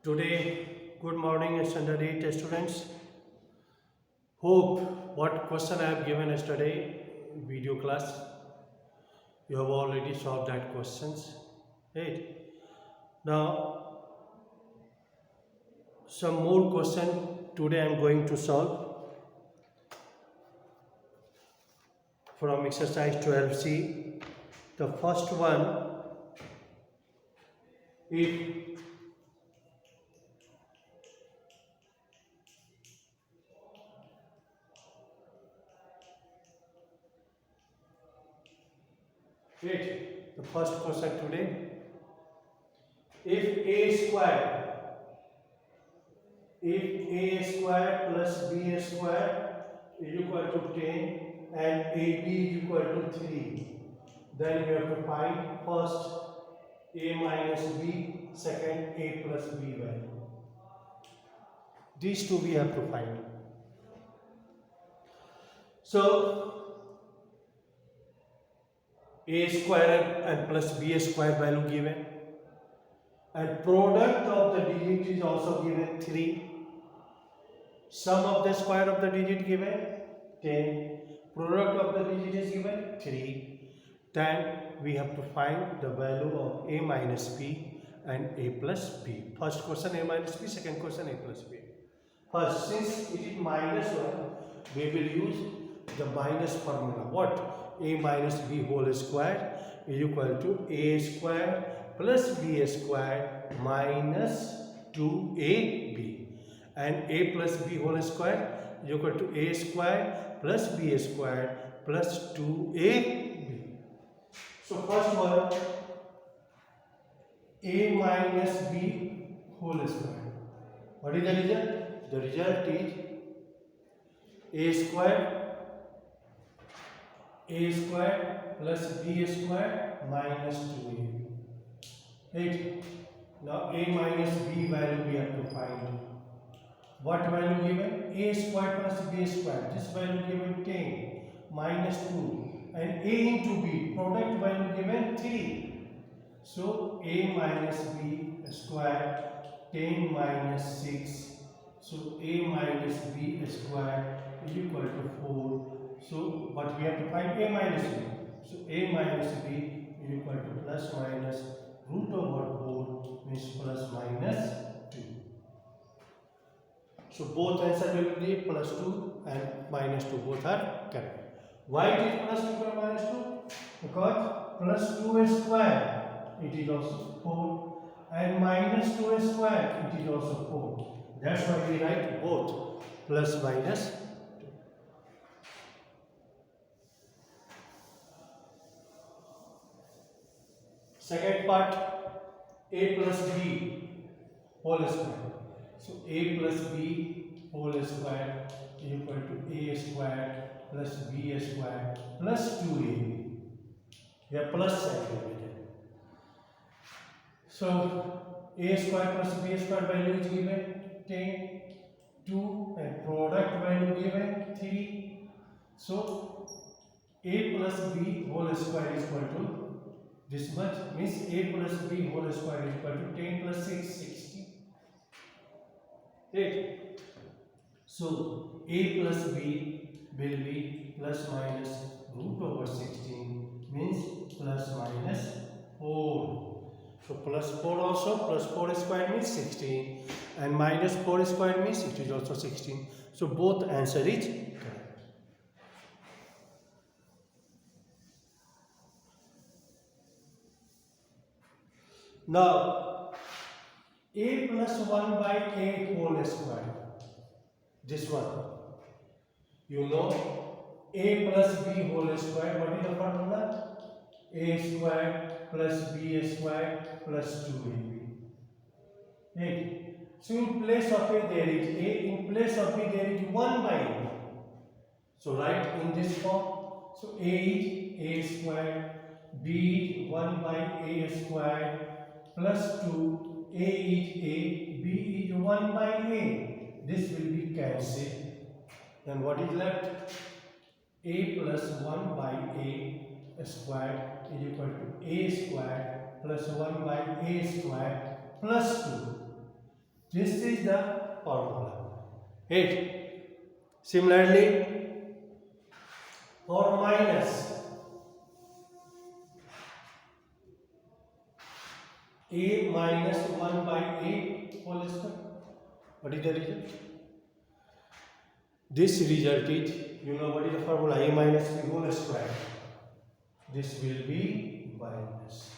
Today, good morning, standard 8 students. Hope what question I have given yesterday video class, you have already solved that questions. Right. Now, some more question today I am going to solve from exercise 12C. The first one, if wait, the first question today, if a square plus b square is equal to 10 and ab is equal to 3, then we have to find first a minus b, second a plus b value. These two we have to find. So a square and plus b square value given, and product of the digit is also given 3. Sum of the square of the digit given 10. Product of the digit is given 3. Then we have to find the value of a minus b and a plus b. First question a minus b, second question a plus b. First, since it is minus 1, we will use the minus formula. What? A minus b whole square is equal to a square plus b square minus 2ab. And a plus b whole square is equal to a square plus b square plus 2ab. So first one, a minus b whole square. What is the result? The result is a square plus b square minus 2ab. Right? Now a minus b value we have to find. What value given? A square plus b square. This value given 10 minus 2, and a into b, product value given 3. So a minus b square 10 minus 6. So a minus b square is equal to 4. So what we have to find? A minus b. So a minus b is equal to plus minus root over 4 means plus minus 2. So both answer will be plus 2 and minus 2, both are correct. Why it is plus 2 or minus 2? Because plus 2 square it is also 4 and minus 2 square it is also 4. That's why we write both plus minus 2. Second part, a plus b whole square. So a plus b whole square is equal to a square plus b square plus 2ab. Yeah, plus sign will be there. So a square plus b square value is given 10, 2, and product value given 3. So a plus b whole square is equal to this much, means a plus b whole square is equal to 10 plus 6, 60. Right? So a plus b will be plus minus root over 16, means plus minus 4. So plus 4 also, plus 4 square means 16, and minus 4 square means it is also 16. So both answer is correct. Now a plus 1 by a whole square, this one, you know, a plus b whole square, what is the formula? A square plus b square plus 2ab. Right? So in place of a there is a, in place of b there is 1 by a. So write in this form. So a is a square, b is 1 by a square plus 2, a is a, b is 1 by a. This will be cancelled. Then what is left? A plus 1 by a square is equal to a square plus 1 by a square plus 2. This is the formula. 8. Similarly, for minus a minus 1 by a whole square. What is the result? This result is, you know what is the formula? A minus b whole square. This will be minus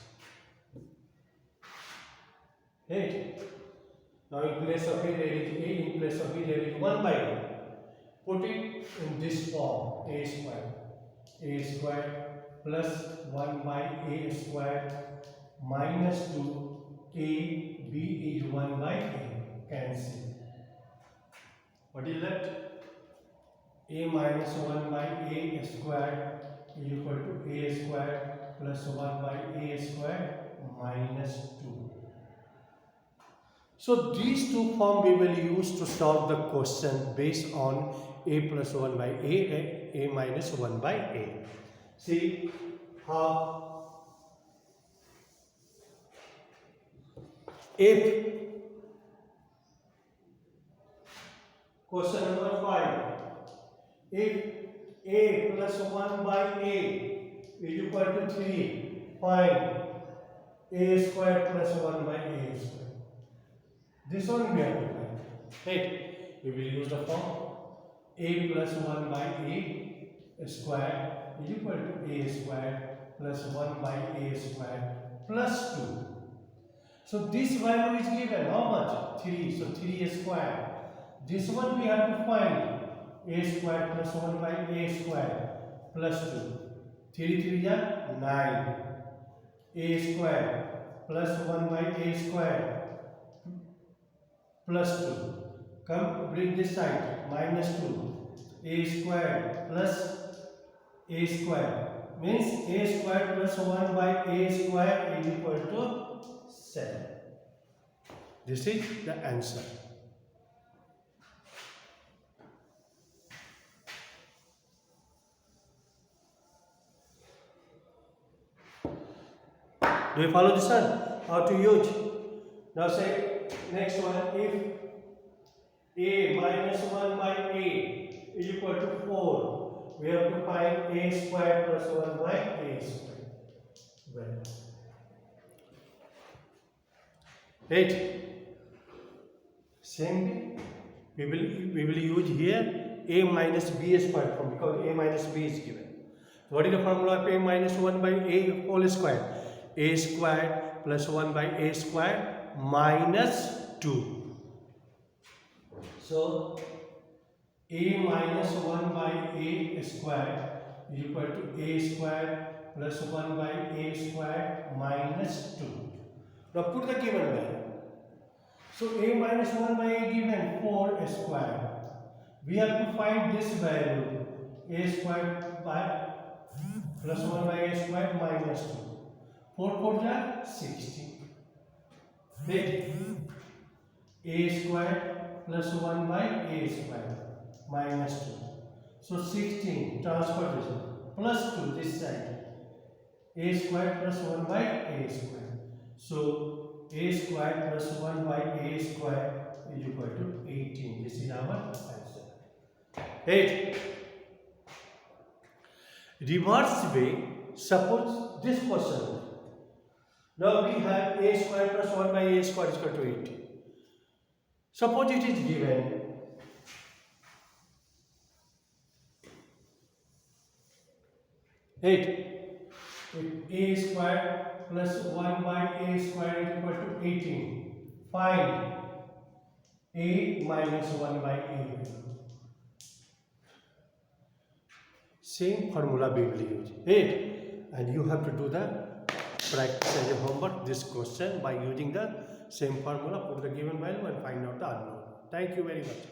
8. Now in place of a there is a, in place of b there is 1 by a. Put it in this form, a square. A square plus 1 by a square minus 2 a, b is 1 by a. Cancel. What is left? A minus 1 by a square is equal to a square plus 1 by a square minus 2. So these two forms we will use to solve the question based on a plus 1 by a minus 1 by a. See how if question number 5, if a plus 1 by a is equal to 3, find a square plus 1 by a square. This one we have to find. Right? We will use the form a plus 1 by a square is equal to a square plus 1 by a square plus 2. So this value is given how much? 3. So 3 square. This one we have to find a square plus 1 by a square plus 2. 3 3 is 9. A square plus 1 by a square plus 2. Come bring this side, minus 2. A square plus a square means a square plus 1 by a square is equal to 7. This is the answer. Do you follow this one? How to use? Now say next one, if a minus 1 by a is equal to 4, we have to find a square plus 1 by a square. Well, 8. Same thing. We will use here a minus b square form because a minus b is given. What is the formula of a minus 1 by a whole square? A square plus 1 by a square minus 2. So a minus 1 by a square is equal to a square plus 1 by a square minus 2. Now put the given value. So a minus 1 by a given 4 square. We have to find this value a square by plus 1 by a square minus 2. 4 4 is 16. Then a square plus 1 by a square minus 2. So 16 transfer this plus 2 this side. A square plus 1 by a square. So a square plus 1 by a square is equal to 18. This is our answer. 8. Reverse way, suppose this question. Now we have a square plus 1 by a square is equal to 18. Suppose it is given if a square plus 1 by a square is equal to 18, find a minus 1 by a. Same formula we will use. 8. And you have to do the practice as a homework this question by using the same formula, put the given value and find out the unknown. Thank you very much.